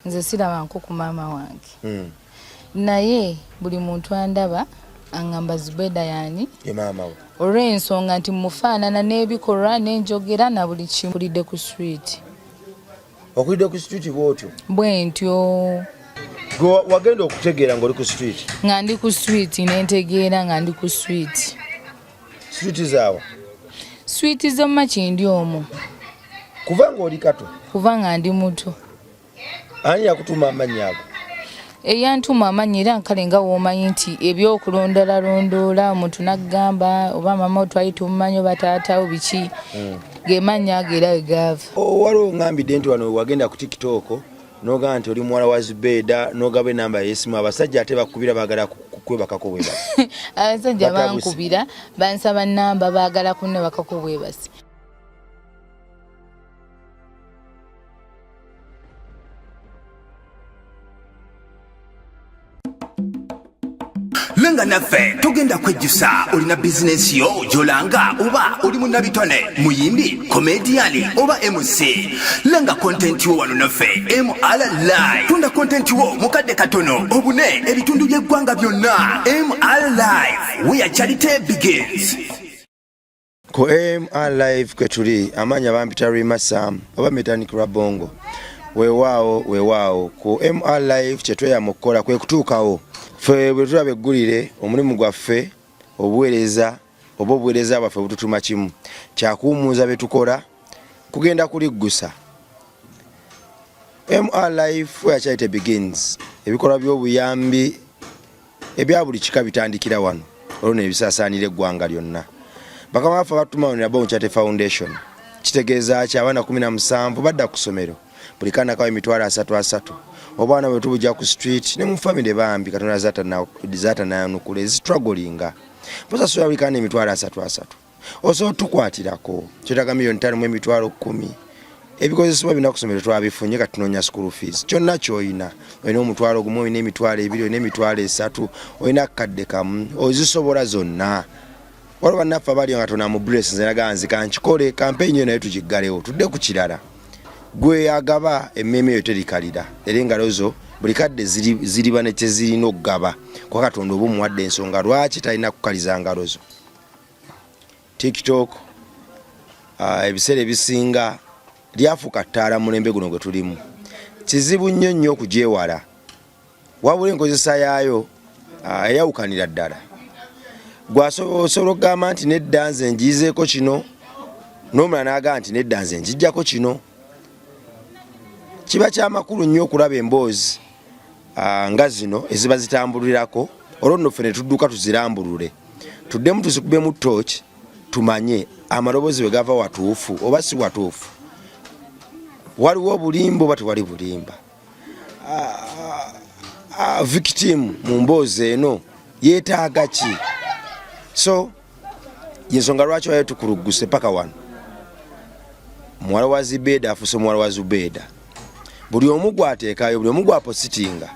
Nze siraba ku maama wange. Naye buli muntu andaba angamba Zubeda yani maama we. Olw'ensonga nti mufaanana n'ebikolwa n'enjogera na buli kimu. Okulidde ku street. Okulidde ku street bw'otyo? Bwe ntyo. Wagenda okutegeera ng'oli ku street? Nga ndi ku street n'entegeera nga ndi ku street. Street zaawa? Street z'omma kindi omwo. Kuva ng'oli kato? Kuva nga ndi muto. Ani yakutuma amannya ago? Eyantuma amannya era nkale nga w'omanyi nti ebyokulondoolalondoola omuntu n'aggamba oba maama twali tumumanyi oba taata biki ge mannya ago era we gaava. Waliwo ngambidde nti wano wagenda ku TikTok n'ogamba nti oli muwala wa Zubeda n'ogaba enamba y'essimu abasajja ate bakubira baagala kukwebakako bwebasi. Abasajja bankubira bansaba nnamba baagala kunnebakako bwebasi. Lenga naffe tugenda kwejjusa olina bizinesi yo gy'olanga oba oli munnabitone muyimbi komediyani oba MC. Lenga kontenti wo wano naffe MR Live. Tunda kontenti wo mukadde katono obune ebitundu by'eggwanga byonna. MR Live, where charity begins. Ku MR Live kwe tuli amanya bampita Rima Sam oba Mechanic Rabongo. Weewaawo ku MR Live kye tweyama okukola kwe kutuukawo ffe bwe tulabe eggulire omulimu gwaffe obuweereza oba obuweereza bwaffe bututuma kimu kyakuwummuza bye tukola kugenda kuliggusa. MR Live where charity begins. Ebikolwa by'obuyambi ebya buli kika bitandikira wano olwo ne bisaasaanira eggwanga lyonna. Bakama baffe batuma wano Nabongo Charity Foundation kitegeeza ki abaana 17 badda ku ssomero buli kaana kawe emitwalo 3 obwana bwe tubujja ku street ne mu family bambi Katonda zata nayanukula strugglinga posasula buli kaana emitwalo 3 oso tukwatirako kyetaga miliyoni 5 mu emitwalo 10 ebikozesebwa bina ku ssomero twabifunye kati tunoonya school fees kyonna ky'olina olina omutwalo gumu olina emitwalo 2 olina emitwalo 3 olina akadde kamu ozisobola zonna. Waliwo bannaffe abali nga tona mu bless nziraga nzika nkikole campaign yo nayo tugiggalewo tudde ku kirala. Gwe agaba emmeme yo terikalira era engalo zo buli kadde ziriba ne kyezirina okugaba kwa Katonda oba omuwadde ensonga lwaki talina kukaliza ngalo zo. TikTok ebiseera ebisinga lyafuuka ttaala mulembe guno gwe tulimu. Kizibu nnyo okugyewala wabula enkozesa yaayo eyawukanira ddala. Gwasobola okugamba nti nedda nze njizeeko kino n'omulala n'agamba nti nedda nze njijjako kino. Kiba kyamakulu nnyo okulaba emboozi nga zino eziba zitambulirako olwo nno ffe ne tudduka tuzirambulule tuddemu tuzikubemu torch tumanye amaloboozi bwe gava watuufu oba si watuufu. Waliwo obulimba oba tewali bulimba. Victim mu mboozi eno yeetaaga ki? So yensonga lwaki wayo tukulugguse paka wano muwala wa Zubeda afuse muwala wa Zubeda. Buli omu gwateekayo buli omu gwapositinga.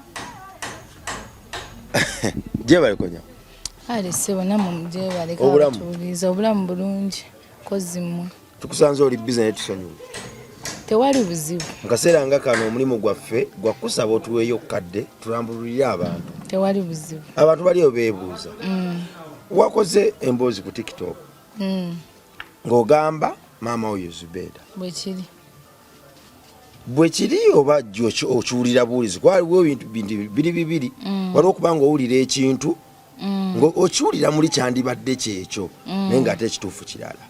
Gyebale konya Sebo namwe gyebale obulamu obulamu bulungi kozi mmwe tukusanze oli business tusonyiwe tewali buzibu. mu kaseera nga kano omulimu gwaffe gwakusaba otuweeyo okukadde tulambululire abantu. Tewali buzibu. Abantu baliyo beebuuza wakoze emboozi ku TikTok ng'ogamba maama oyo Zubeda bwe kiri oba okiwulira buwulizi waliwo ebintu biri bibiri. Waliwo okuba ng'owulira ekintu ng'okiwulira muli kyandibadde kyekyo naye ng'ate ekituufu kirala.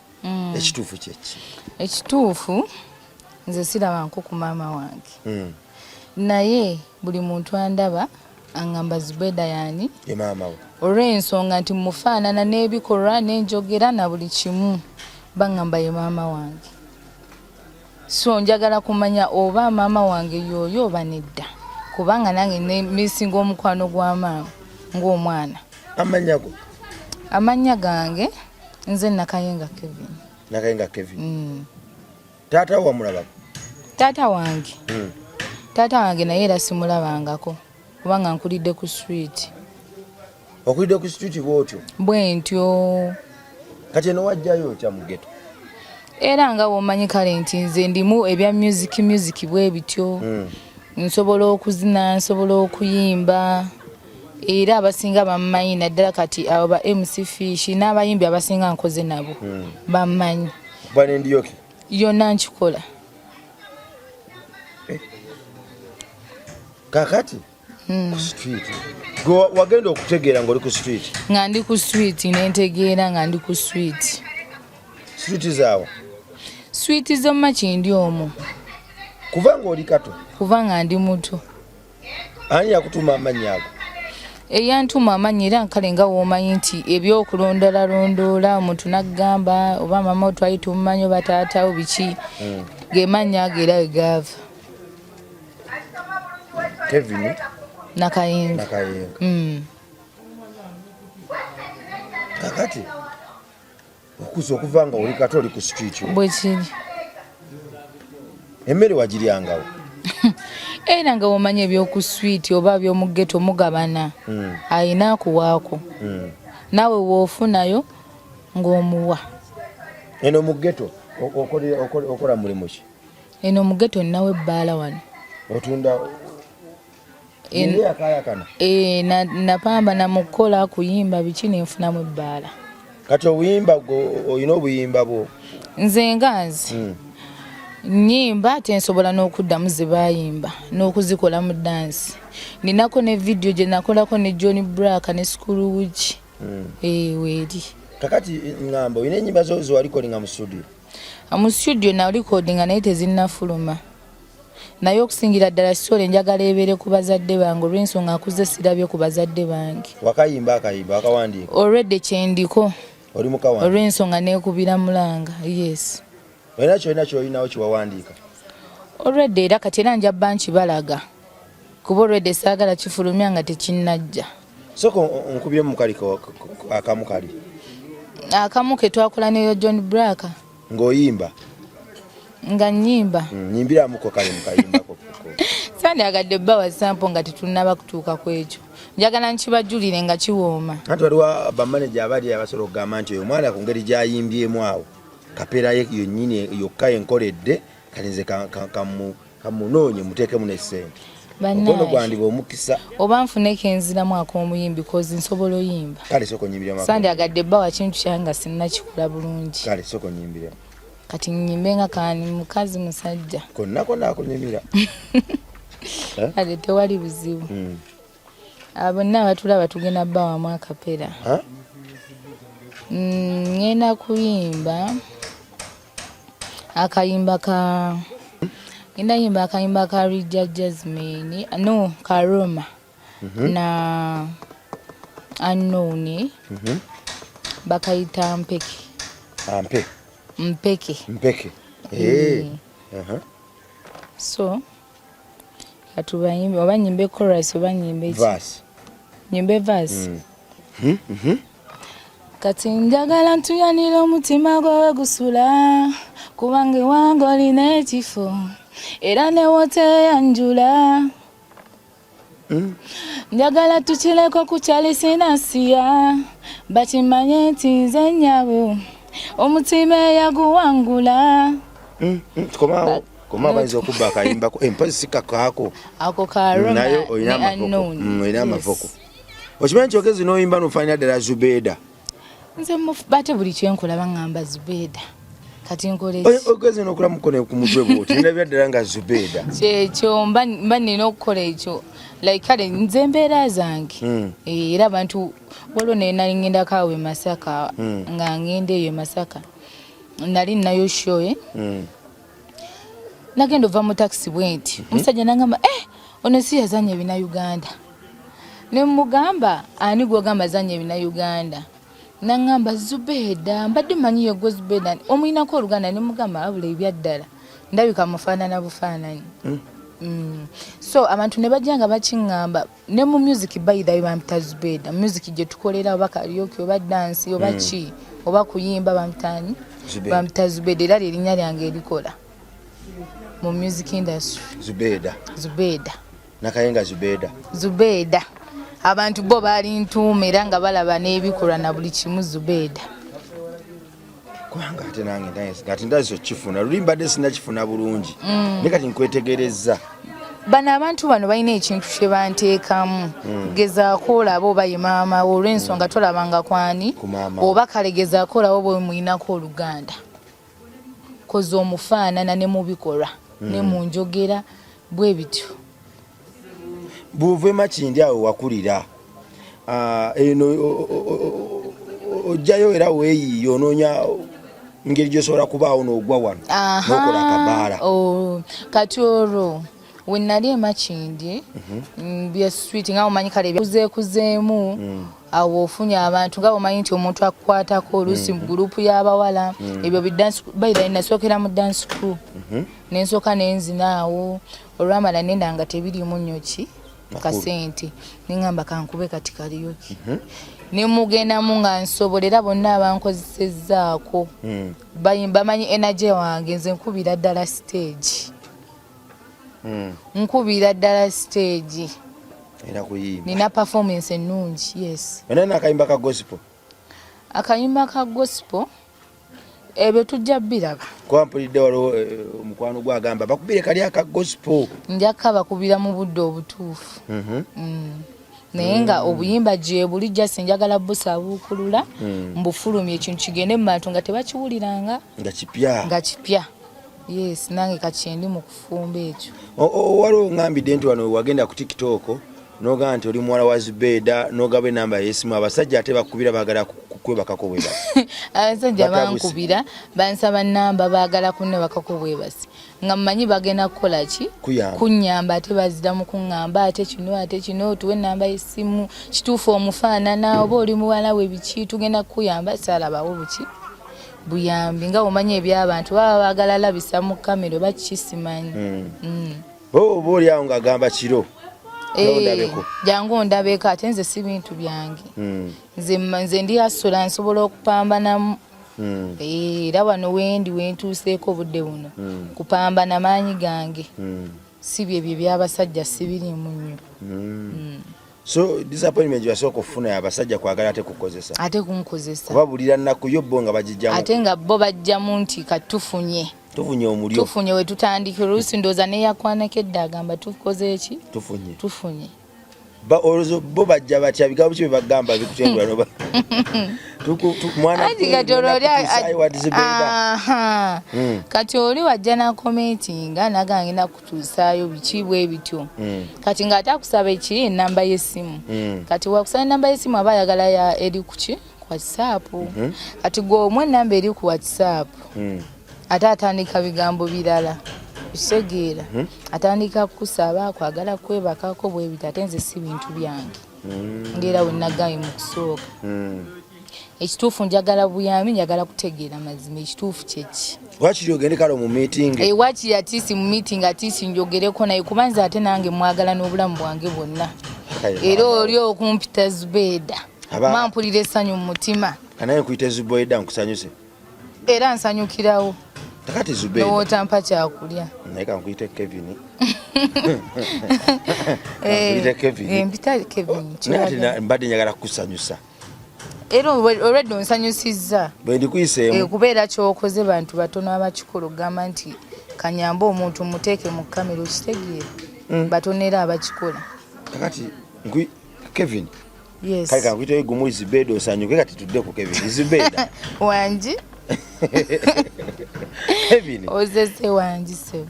Ekituufu kyeki? Ekituufu nze siraba ku maama wange. Naye buli muntu andaba angamba Zubeda yani maama we. Olw'ensonga nti mufaanana n'ebikolwa n'enjogera na buli kimu bangamba ye maama wange. So njagala kumanya oba maama wange yoyo oba nedda kubanga nange nemisinga omukwano gwa maama ng'omwana. Amannya gange nze Nakayenga Kevin. Nakayenga Kevin. Taata wamulabako? Taata wange. Taata wange naye era simulabangako kubanga nkulidde ku street. Okulidde ku street bw'otyo? Bwe ntyo. Kati eno wajjayo kya mu ghetto? Era nga womanyi kale nti nze ndimu ebya music bwe bityo nsobola okuzina nsobola okuyimba era abasinga bammanyi naddala kati abo ba MC Fish n'abayimbi abasinga nkoze nabo bammanyi bane ndiyoke yonna nkikola kakati ku street go wagenda okutegeera ng'oli ku street nga ndi ku street nentegeera nga ndi ku street zaawa street z'omakindi omwo kuva ng'oli kato kuva nga ndi muto ani yakutuma amannya ago eyantuma amannya era nkale nga woomanyi nti ebyokulondoolalondoola omuntu naggamba oba mama twali tumumanyi oba taatawo biki ge mannya ago era wegaava Kevin Nakayenga kakati okuza okuva nga oli kato oli ku street bwe kiri emmere wagiryangawo era nga womanyi ebyoku street oba by'omu ghetto mugabana ayina kuwaako naawe woofunayo ng'omuwa eno mu ghetto okola mulimu ki eno mu ghetto nnawe ebbaala wano otunda yakayakana napamba namukola kuyimba biki nenfunamu ebbaala kati obuyimba olina obuyimba bwo nze nganzi nyimba tensobola n'okuddamu ze bayimba n'okuzikola mu dansi ninako ne video gye nakolako ne John Black ne School Witch weeri kakati ngamba olina ennyimba zo zewalikolinga mu studio na likodinga naye tezinnafuluma naye okusingira ddala sitole njagala ebeere ku bazadde bange olw'ensonga akuze sirabye ku bazadde bange wakayimba wakawandiika already kyendiko oli mukawandiika olw'ensonga neekubira mulanga yes olina kyolinawo kiwawandiika already era kati era njabba nkibalaga kuba already saagala kifulumya nga tekinnajja soko nkubye mukaliko akamu kali akamu ke twakola neyo John Black ng'oyimba nga nnyimba nyimbiramuko kale mukayimbako sandyagadde bbawa sampo nga tetunnaba kutuuka ku ekyo njagala nkibajulire nga kiwooma anti waliwo bamaneja abali abasobola okugamba nti oyo omwana ku ngeri gyayimbyemu awo kapeera ye yonnyini yokka yenkoledde kati nze kamunoonye muteekemu n'essente omukono gwandiba omukisa oba nfuneko enziramu ak'omuyimbi kozi nsobola oyimba kale soko nyimbira sandyagadde bbawa kintu kyanga sinnakikola bulungi kale soko nyimbira kati nyimbe nga kani mukazi musajja konnako nakunyumira kale tewali buzibu bonna abatulaba tugenda bbawamu akapera ngenda kuyimba akayimba ngenda yimba akayimba ka Rija Jasmine ka Roma na Unknown bakayita mpeke so katubayimbe oba nyimbe chorus oba nyimbe verse kati njagala ntuyanira omutima gwawe gusula kubanga ewange olina ekifo era newoteyanjula njagala tukireko kukyali sinasiya bakimanye nti nze nnyabo omutima eyaguwangula koma bayinza okubba akayimbako empozi sikakaako ako ka Roma naye olina amavoko okimanyi nti ogezi n'oyimba nofaanira ddala Zubeda nze bate buli kyenkola baŋŋamba Zubeda kati nkoleki ogezi n'okola mukono ku mutwe bwoti nirabira ddala nga Zubeda kyekyo mba nina okukola ekyo like kale nze mbeera zange era abantu waliwo naye nali ngendako awo e Masaka nga ngenda eyo e Masaka nali nnayo show nagenda ova mu taxi bwenti omusajja nagamba ono si yazanya ebina Uganda ne mugamba ani gwogamba zanya ebina Uganda nangamba Zubeda mbadde manyiyo gwe Zubeda omuyinako oluganda ne mugamba abula ebyaddala ndabika mufaanana bufaananyi so abantu ne bajjanga bakiŋŋamba ne mu music bayidhayo bamuta Zubeda music gye tukolera oba karaoke oba dansi oba ki oba kuyimba bamutani bamuta Zubeda era erinnya lyange erikola mu music industry Zubeda Nakayenga Zubeda abantu bo bali ntuuma era nga balaba n'ebikolwa na buli kimu Zubeda kubanga ate nange kati ndazo kifuna lulimbadde sinakifuna bulungi ne kati nkwetegereza bano abantu bano balina ekintu kye banteekamu gezaako olaba oba ye maama olw'ensonga tolabanga kwani oba kale gezaako olaba oba muyinako oluganda koza omufaanana ne mu bikolwa ne mu njogera bwe bityo buve Makindi awo wakulira eno ojjayo era weeyiyo onoonya ngeri gyosobola kubaawo n'ogwa wano n'okola akabaala kati olwo we nali e Makindi bya sweet nga omanyi kale byakuzeekuzeemu awo ofunye abantu nga omanyi nti omuntu akukwatako oluusi mu gurupu y'abawala ebyo bayira nasookera mu dance group nensooka nenzina awo olwamala nenda nga tebirimu nnyo ki kasente neŋŋamba kankube kati kaliyoki nemugendamu nga nsobolera bonna abankozesezzaako bamanyi energy wange nze nkubira ddala stage nkubira ddala stage era kuyimba nina performance ennungi yes nana akayimba ka gospel ebyo tujja biraba kwa mpulidde waliwo omukwano gwagamba bakubire kali aka gospel njakka bakubira mu budde obutuufu naye nga obuyimba gye bulijja sinjagala busabuukulula mbufulumya ekintu kigende mu bantu nga tebakiwuliranga nga kipya yes nange kakyendi mu kufumba ekyo waliwo ngambidde nti wano wagenda ku TikTok noga nti oli muwala wa Zubeda nogaba enamba yesimu abasajja ate bakubira baagala kwebakako bwebasi abasajja bankubira bansaba namba baagala kunnebakako bwebasi nga mmanyi bagenda kukola ki kunnyamba ate baziramu kuŋŋamba ate kino tuwe enamba yesimu kituufu omufaanana oba oli muwala we biki tugenda kukuyamba saalabawo buki buyambi nga omanyi eby'abantu baba baagala labisa mu kamera oba kikisimanyi oba oli awo ng'agamba kiro jangu ondabeko ate nze si bintu byange nze ndi asula nsobola okupambanamu era wano wendi wentuuseeko obudde buno kupambana maanyi gange si byebyo byabasajja sibirimu nnyo so disappointment yasooka okufuna abasajja kwagala ate kunkozesa kuba bulira nnaku yo bo nga bagijjamu ate nga bo bajjamu nti katufunye omulyo tufunye we tutandikira oluusi ndooza neyakwanako edda agamba tukoze eki tufunye bo bajja batya bigambo ki bagamba bikutendula kati oli wajja nakomenti nga nagange nakutuusaayo biki bwe bityo kati ng'ate akusaba ekiri enamba y'essimu kati wakusaba enamba y'essimu aba ayagala ya eri kuki ku WhatsApp kati gwe omwe enamba eri ku WhatsApp ate atandika bigambo birala kitegeera atandika kusaba kwagala kwebakako bwe bita ate nze si bintu byange ngera we nagaye mu kusooka ekituufu njagala buyambi njagala kutegeera mazima ekituufu kyeki wakiri ogende kale mu meeting wakiri atiisi mu meeting atiisi njogereko naye kubanza ate nange mwagala n'obulamu bwange bwonna era oli okumpita Zubeda mampulira essanyu mu mutima kanaye nkuyite Zubeda nkusanyuse era nsanyukirawo takati Zubeda n'otampa kyakulya naye kankuyite Kevin mpita Kevin mbadde njagala kukusanyusa era olwedde onsanyusizza bwe ndikuyiseemu kubeera kyokoze bantu batono abakikola ogamba nti kanyamba omuntu muteeke mu kamera okitegeera batono era abakikola kakati Kevin yes kale kankuyite gumu Zubeda osanyuke kati tudde ku Kevin Zubeda wangi Kevin ozese wangi sebo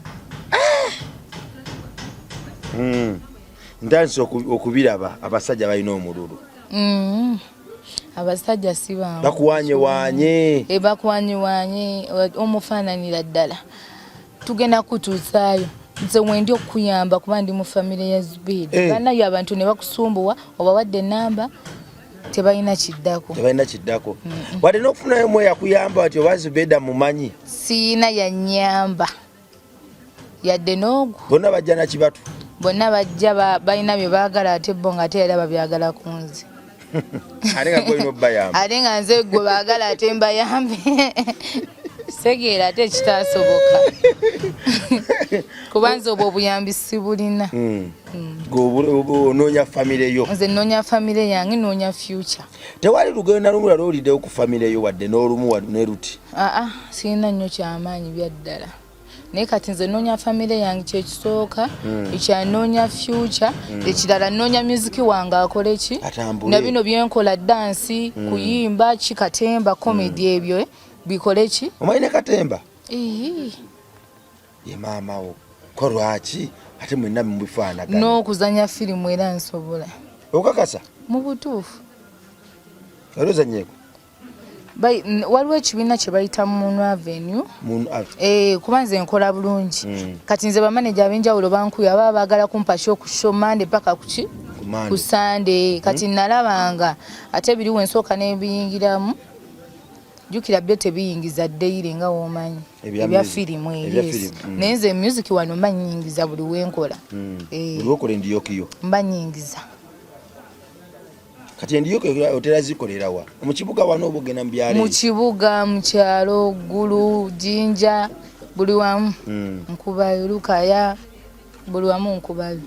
ntandise okubiraba abasajja balina omululu abasajja si bangu bakuwanye omufaananira ddala tugenda kutuusaayo nze wendi okuyamba kuba ndi mu famire ya Zubeda banayo abantu ne bakusumbuwa obawadde enamba tebalina kiddako wadde n'okufunayo mwe yakuyamba nti oba Zubeda mumanyi siina yannyamba yadde n'ogwo bonna bajja nakibatu bonna bajja balina bye baagala ate bo nga ate era babyagala ku nze ate nga nze gwe baagala ate mbayambe segeera ate ekitaasoboka kubanza obwo obuyambi sibulina onoonya famire yo nze noonya famire yange noonya future tewali lugendo nalumu lwali oliddewo ku famire yo wadde n'olumu ne ruti sirina nnyo kyamaanyi byaddala naye kati nze noonya famire yange kyekisooka ekyanoonya future ekirala noonya music wange akole ki na bino byenkola dansi kuyimba kikatemba comedy ebyo bikole ki omayine katemba ye maama wo ko lwaki ate mwenna mubifaanagana n'okuzanya firimu era nsobola okakasa mu butuufu olozanyeeko waliwo ekibiina kye bayita Moon Avenue kuba nze nkola bulungi kati nze bamaneja ab'enjawulo bankuya baba baagala kumpasha okusho Monday paka kuki ku Sunday kati nalabanga ate biriwo ensooka n'ebiyingiramu jukira byo tebiyingiza daily nga womanyi ebya firimu naye nze music wano mba nyingiza buli wenkola buli wokola endiyokiyo mba nyingiza kati endiyokiyo otera zikolerawa mu kibuga wano obugena mbyale mu kibuga mu kyalo gulu jinja buli wamu nkubayo lukaya buli wamu nkubayo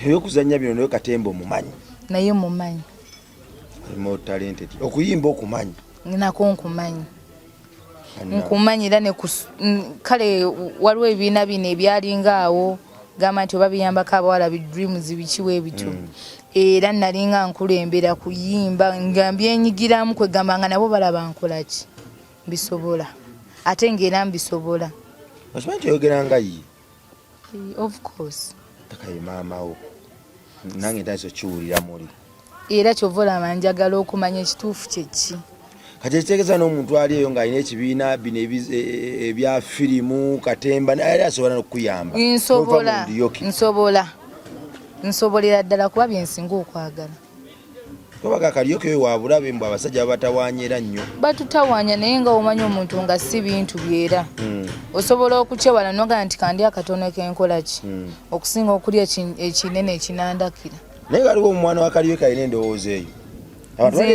ebyokuzannya bino nayo katembo mumanyi naye mumanyi more talented okuyimba okumanyi nako nkumanyi nkumanyira ne kale waliwo ebiina bino ebyalinga awo gamba nti oba biyambako abawala bidreams bikiwa ebityo era nalinga nkulembera kuyimba nga mbyenyigiramu kwegamba nga nabo balaba nkolaki bisobola ate ngera mbisobola okimanyi kyoyogera nga ye of course takaye maamawo nange ntaiso kiwulira muli era kyovola manjagala okumanya ekituufu kyeki kati ekitegeeza n'omuntu ali eyo ng'alina ekibiina bino ebya firimu katemba naye asobola n'okukuyamba nsobolera ddala kuba byensinga okwagala kubaga kalyoke oyo wabulabe mbu abasajja babatawaanyera nnyo batutawaanya naye nga omanyi omuntu nga si bintu byera osobola okukyewala nogaa nti kandi akatono kenkola ki okusinga okulya ekinene ekinandakira naye waliwo omwana wa kalyoke alina endowooza eyo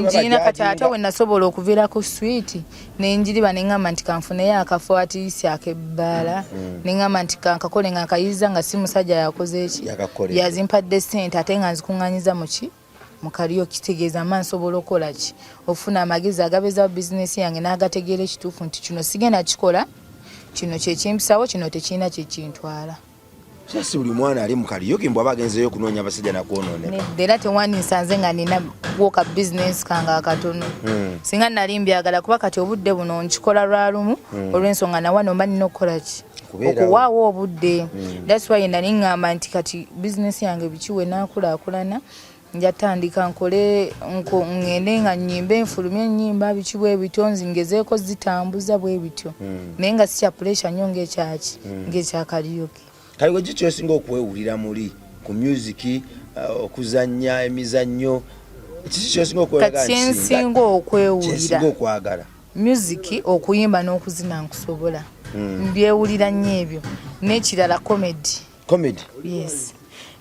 nzina kati ate we nasobola okuviira ku switi nenjiriba neŋŋamba nti kanfuneyo akafo atiisi akebbaala neŋŋamba nti kankakole nga nkayiriza nga si musajja yakoze eki yazimpadde ssente ate nga nzikuŋŋanyiza muki mu kalyo kitegeeza mma nsobola okukola ki ofuna amagezi agabezawo bizinesi yange n'agategeera ekituufu nti kino sigenda kikola kino kyekimpisawo kino tekirina kyekintwala si buli mwana ali mu kalyoke mbw aba agenzeyo okunoonya abasajja nakwonooneka era tewandinsanze nga nina woka bizinesi kange akatono singa nali mbyagala kuba kati obudde buno nkikola lwa lumu olw'ensonga nawano mba nina okukola ki okuwaawo obudde thats why nali ŋŋamba nti kati bizinesi yange bikiwe naakulaakulana njatandika nkole ngende nga nnyimba enfulumya ennyimba bikiwa ebityo nzingezeeko zitambuza bwe bityo naye nga si kya puresha nnyo ng'ekyaki ng'ekyakalyoke kaliwo ki kyosinga okwewulira muli ku music okuzannya emizannyo kiki kyosinga kyensinga okwewulira okwagala music okuyimba n'okuzina nkusobola mbyewulira nnyo ebyo n'ekirala comedy yes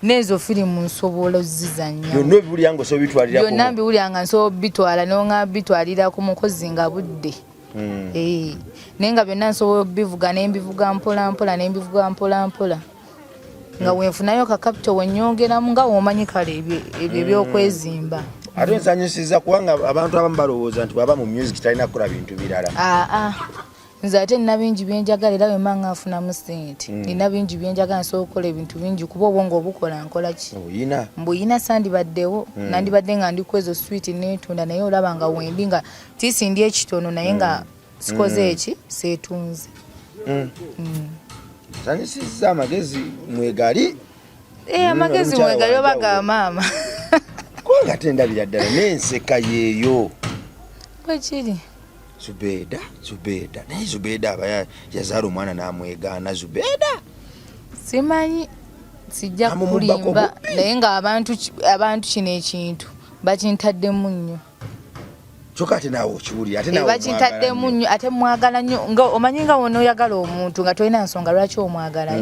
nezo firimu nsobola ozizanya byonna obiwulira nga osobola bitwalira byonna mbiwulira nga nsobola bitwala nonga bitwalira ku mukozi nga budde naye nga byonna nsobola bivuga nembivuga mpolampola nembivuga mpolampola nga wenfunayo kakapito wenyongeramu nga womanyi kale ebyo ebyokwezimba ate nsanyusiza kubanga abantu abamu balowooza nti bwaba mu music talina kukola bintu birala nze ate nina bingi byenjagala era bwemba nga nfunamu sente nina bingi byenjagala nsobola okukola ebintu bingi kuba obwongo obukola nkola ki mbuyina sandibaddewo nandibadde nga ndi kwezo switi netunda naye olaba nga wendi nga tisindi ekitono naye nga sikoze eki seetunze sanyusiza amagezi mwegali amagezi mwegali oba ga maama kubanga ate ndabira ddala n'enseka yeeyo bwekiri Zubeda naye Zubeda aba yazaala omwana n'amwegaana Zubeda simanyi sijja kulimba naye nga abantu kino ekintu bakintaddemu nnyo kyokka ate naawe okiwulira ate bakintaddemu nnyo ate mwagala nnyo nga omanyi nga wonooyagala omuntu nga tolina nsonga lwaki omwagala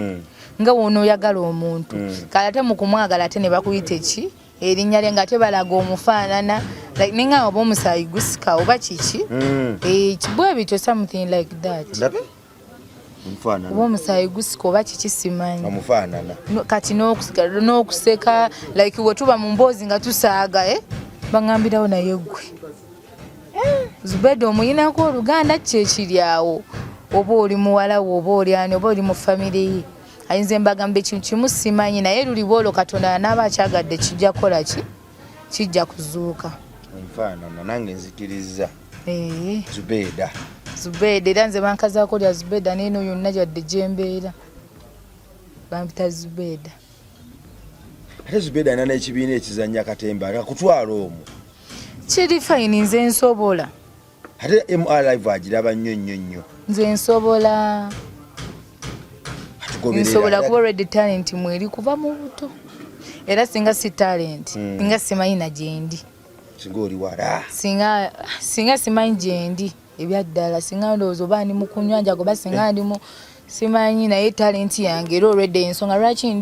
nga wonooyagala omuntu kale ate mu kumwagala ate ne bakuyita eki erinnya lye nga tebalaga omufaanana ninga oba omusaayi gusika oba kiki bwe bityo something like that oba omusaayi gusika oba kiki simanyi kati n'okuseka like we tuba mu mboozi nga tusaaga baŋŋambirawo naye gwe Zubeda omuyinako oluganda kyekiri awo oba oli muwala wo oba oli ani oba oli mu famire ye ayinza embagambe ekintu kimu simanyi naye luliwo olwo Katonda n'aba akyagadde kijja kukola ki kijja kuzuuka enfaanana nange nzikiriza Zubeeda era nze bankazaako lya Zubeeda neeno yonna gyadde gyembeera bampita Zubeeda ate Zubeeda alina n'ekibiina ekizannya katemba akakutwala omwo kiri fayini nze nsobola ate MRI agiraba nnyo nze nsobola kuba red talent mweri kuva mu buto era singa si talent singa simanyi na gyendi singa oli wala singa simanyi gyendi ebyaddala singa ndowooza oba ndi mu kunywa njago oba singa ndi mu simanyi naye talent yange era olwedde ensonga lwaki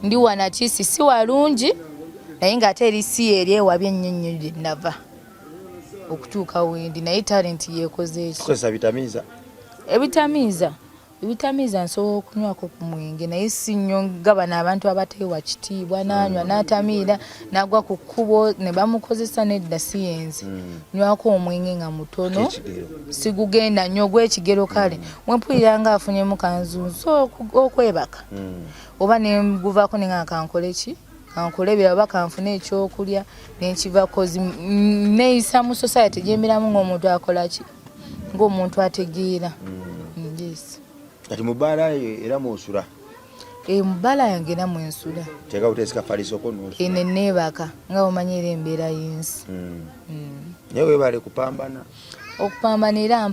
ndiwa nakisi si walungi naye ng'ate erisi eryewabye ennyo lye nava okutuuka wendi naye talent yeekoze eki ebitamiiza nsobola okunywako ku mwenge naye si nnyo gabana abantu abateewa kitiibwa n'anywa n'atamiira n'agwa ku kkubo ne bamukozesa nedda siyenze nywako omwenge nga mutono sigugenda nnyo ogw'ekigero kale mwempulira nga afunyemu kanzunzo okwebaka oba neguvaako ne nga kankole ki kankulebera oba kanfune ekyokulya nenkiva kozi neeyisa mu society gyemberamu ng'omuntu akola ki ng'omuntu ategeera kati mu bbaala era mwosula mu bbaala yange era mwensula teeka buteesika falisoko nosula ene neebaka nga omanyi era embeera y'ensi naye weebale kupambana okupambana era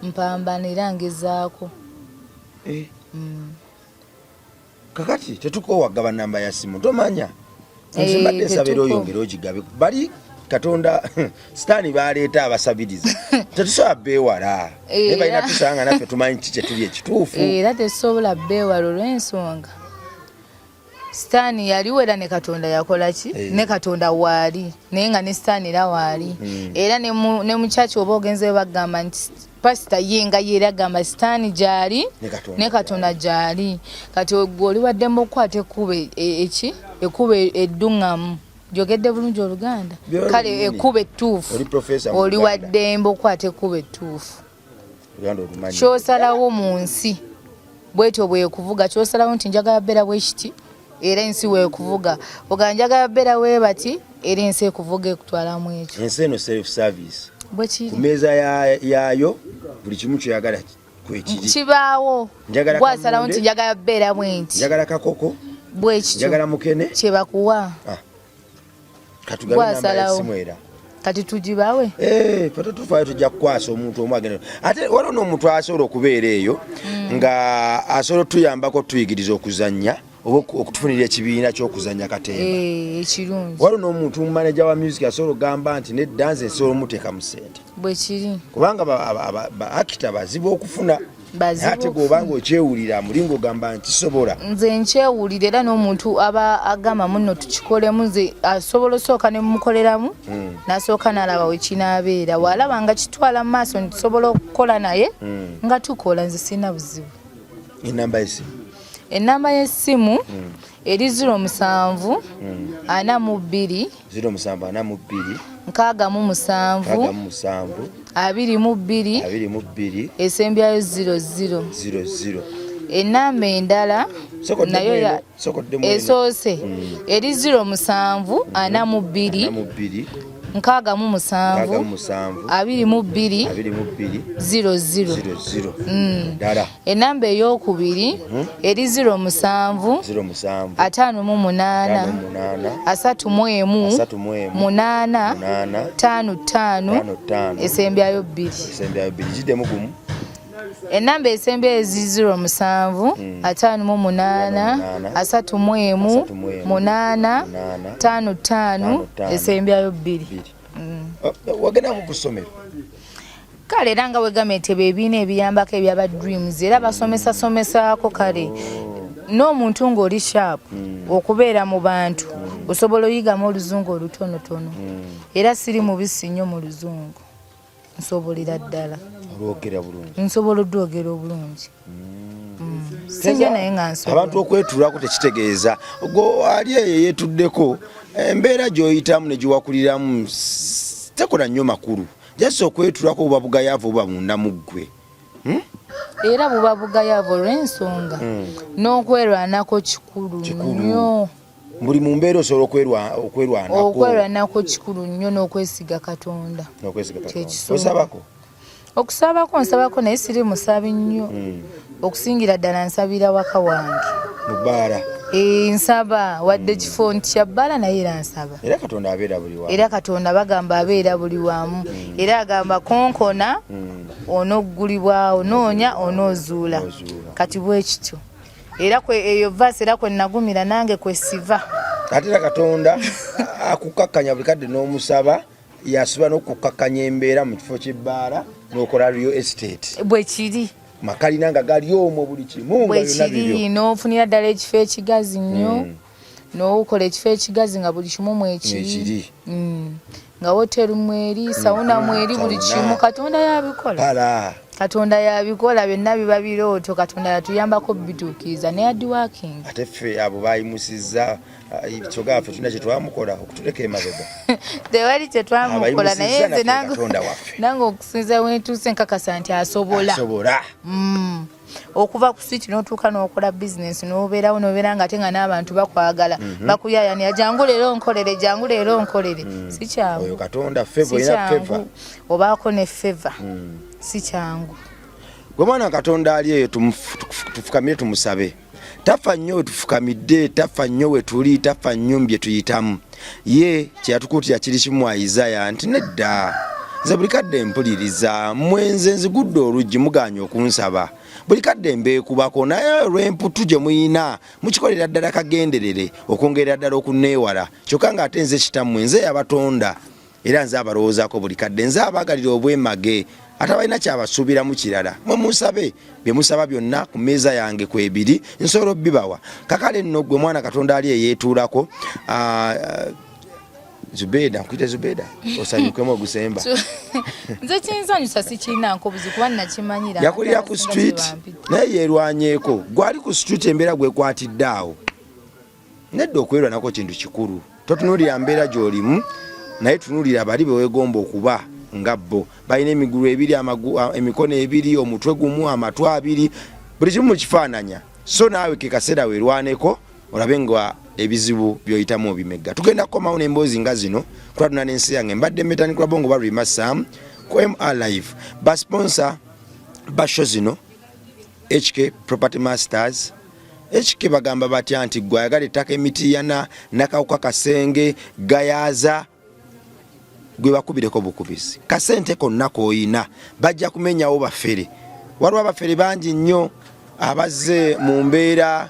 mpambana era ngezaako kakati tetukowagaba namba ya simu tomanya nsimbadde nsabira oyongere ogigabe bali Katonda sitaani baleeta abasabiriza tetusobola beewala naye balina tusanga naffe tumanyi ki kyetuli ekituufu era tetusobola beewala olw'ensonga sitaani yaliwo era ne Katonda yakola ki ne Katonda waali naye nga ne sitaani era waali era ne mukyaki oba ogenzeyo bagamba nti pasita yenga yeera agamba sitaani gyali ne Katonda gyali kati oli waddemu okukwata ekkuba edduŋŋamu jogedde bulungi Oluganda kale ekkuba ettuufu oli waddembe okukwata ekkuba ettuufu kyosalawo mu nsi bwetyo bwekuvuga kyosalawo nti njagala bbeera bwekiti era ensi weekuvuga oga njagala bbeera bwe bati era ensi ekuvuga ekutwalamu ekyo ensi eno self service bwekiri ku meeza yaayo buli kimu kyoyagala kwekiri kibaawo gwasalawo nti njagala bbeera bwe nti njagala kakoko bwekityo njagala mukene kyebakuwa gwasalawo kati tugibawe fata tufaayo tujja kukwasa omuntu omu agenda ate waliwo n'omuntu asobola okubeera eyo nga asobola otuyambako tuyigiriza okuzannya oba okutufunira ekibiina ky'okuzannya katemba ekirungi waliwo n'omuntu manager wa music asobola okugamba nti neddansi esobola omuteeka mu ssente bwe kiri kubanga ba akita bazibu okufuna ate gwobanga okyewulira mulingo ogamba nti sobola nze nkyewulira era n'omuntu aba agamba muno tukikolemu nze asobola osooka ne mumukoleramu n'asooka n'alaba wekinaabeera walaba nga kitwala mu maaso ntisobola okukola naye nga tukola nze sirina buzibu enamba y'essimu eri 07 42 67 22 esembyayo 00 enamba endala nayo esoose eri 07 42 67 22 00 enamba eyokubiri eri 07 58 31 esembyayo 2 enamba esembyayo ezi 07 58 55 esembyayo 2 wagenda ku kusomero kale era nga wegamete beebiina ebiyambako ebyaba dreams era basomesaako kale n'omuntu ng'oli sharp okubeera mu bantu osobola oyigamu oluzungu olutonotono era siri mubisi nnyo mu luzungu nsobolera ddala nsobola oddwogera obulungi sinja naye nga nsobola abantu okwetuulako tekitegeeza ogwo ali eyo yeetuddeko embeera gy'oyitamu ne giwakuliramu tekola nnyo makulu just okwetulako buba bugayaavu buba munda mu ggwe era buba bugayaavu olw'ensonga n'okwerwanako kikulu nnyo buli mu mbeera osobola okwerwanako kikulu nnyo n'okwesiga Katonda osabako okusabako nsabako naye siri musabi nnyo okusingira ddala nsabira waka wange mu bbaala nsaba wadde kifo nti kya bbaala naye era nsaba era Katonda abeera buli wamu era Katonda bagamba abeera buli wamu era agamba konkona onoggulibwa onoonya onoozuula kati bwe kityo era eyo vaasi era kwe nagumira nange kwe siva ate era Katonda akukakkanya buli kadde n'omusaba yasuba n'okukakkanya embeera mu kifo ky'ebbaala n'okola real estate bwe kiri makalina nga gali omwo buli kimu nga byonna bibyo n'ofunira ddala ekifo ekigazi nnyo n'okola ekifo ekigazi nga buli kimu mwekiri nga woteri mweri sawuna mweri buli kimu Katonda yabikola Katonda yabikola byonna biba birooto Katonda yatuyambako bituukiriza ne hard working ate ffe abo bayimusizza kyogaffe tulina kye twamukola okutuleka emabega tewali kye twamukola naye nze nange okusinza wentuuse nkakasa nti asobola okuva ku switi n'otuuka n'okola bizinesi n'obeerawo n'obeera nga ate nga n'abantu bakwagala bakuyaayanira jangu leero nkolere si kyangu oyo Katonda feva obaako ne feva si kyangu gwe mwana Katonda ali eyo tufukamire tumusabe tafa nnyo we tufukamidde tafa nnyo we tuli tafa nnyo bye tuyitamu ye kyeyatukuutira kiri kimu Isaiah nti nedda nze buli kadde mpuliriza mwenze nzigudde oluggi muganya okunsaba buli kadde mbeekubako naye olw'emputu gye muyina mukikolera ddala kagenderere okwongerera ddala okuneewala kyokka ng'ate nze kitammwe nze yabatonda era nze abalowoozaako buli kadde nze abaagalira obwemage ate abalina kyabasuubiramu kirala mwe musabe bye musaba byonna ku mmeeza yange kwebiri nsobola bibawa kakale nno gwe mwana Katonda ali eyeetuulako Zubeda nkwite Zubeda osanyukemu ogusemba nze kinsanyusa sikirinanko buzi kuba nakimanyira yakulira ku street naye yeerwanyeeko gwali ku street embeera gwekwatidde awo nedda okwerwanako kintu kikulu totunuulira mbeera gy'olimu naye tunuulira bali beweegomba okuba nga bo balina emigulu ebiri emikono ebiri omutwe gumu amatwe abiri buli kimu mukifaananya so naawe ke kaseera weerwaneko olabe nga ebizibu byoyitamu obimegga tugenda kukomawo n'emboozi nga zino kulatuna n'ensi yange mbadde mmetandikula bongo balwima Sam ku MR Live basponsa basho zino HK Property Masters HK bagamba batya nti gwe ayagala ettaka Emitiiyana Nakawuka Kasenge Gayaza gwe bakubireko bukubizi kasente konna k'oyina bajja kumenyawo bafere waliwo abafere bangi nnyo abazze mu mbeera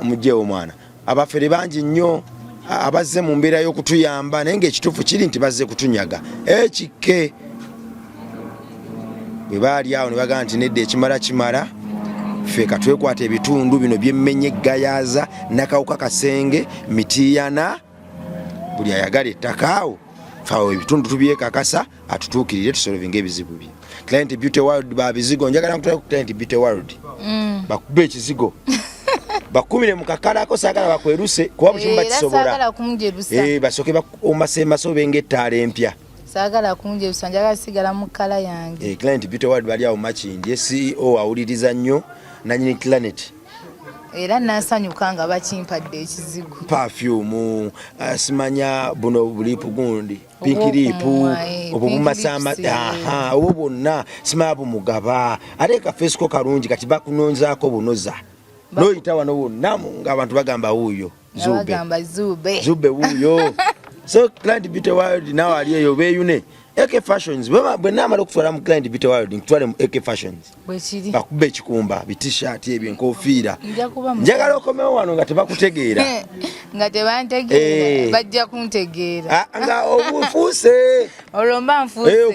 omugyewo mwana abafere bangi nnyo abazze mu mbeera y'okutuyamba naye ng'ekituufu kiri nti bazze kutunyaga ekike bwe baali awo ne bagamba nti nedda ekimala ffe katwekwata ebitundu bino byemmenye Gayaza Nakawuka Kasenge Mitiiyana buli ayagala ettaka awo fawo ebitundu tubyekakasa atutuukirire tusolvinga ebizibu bye Client Beauty World babizigo njagala nkutale ku Client Beauty World bakube ekizigo bakumire mu kakalako saagala bakweruse kuba buli kimu bakisobola basooke omasemase obenga ettaala empya saagala kunjerusa njagala sigala mu kala yange Client Beauty World bali awo Makindi CEO awuliriza nnyo nanyini Planet era nansanyuka nga bakimpadde ekizigo perfume simanya buno bulipu gundi pinkiripu obumasama obo bonna simanya bumugaba ate kafeesiko kalungi kati bakunonzaako bunoza noyita wano bonna ng'abantu bagamba wuuyo zube wuuyo so Client Beauty World nawe ali eyo beeyune AK Fashions bwe naamala okutwala mu Client Beauty World nkutwale mu AK Fashions bakubba ekikumba bitishaati ebyo enkofiira njagala okomewo wano nga tebakutegeera nga tebantegeera bajja kuntegeera nga obufuuse olomba nfuuse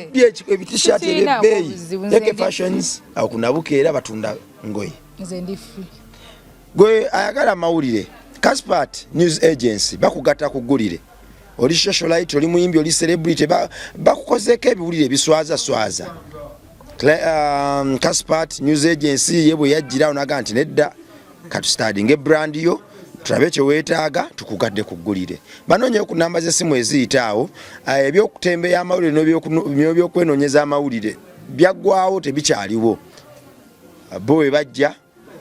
ebitishaati ebyebeeyi AK Fashions awo kunabuka era batunda ngoye nze ndifu gwe ayagala amawulire Caspat News Agency bakugatta kugulire oli socialite oli muyimbi oli celebrity bakukozeko ebiwulire biswaza Caspat News Agency yebwe yajjira onaga nti nedda katustadinga brand yo tulabe kye weetaaga tukugadde kuggulire. Banoonye ku namba z'essimu eziyitaawo, ebyokutembeya amawulire n'ebyokwenonyeza amawulire byaggwawo tebikyaliwo. Bo we bajja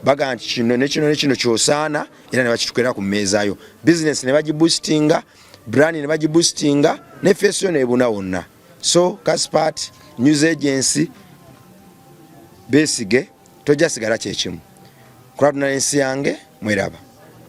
baga nti kino ne kino kyosaana era ne bakitukeera ku mmeezayo. Business ne bagiboostinga, brand ne bagiboostinga, ne face yo nebuna wonna. So Caspat News Agency beesige tojja sigala kyekimu. Kulabuna ensi yange mweraba.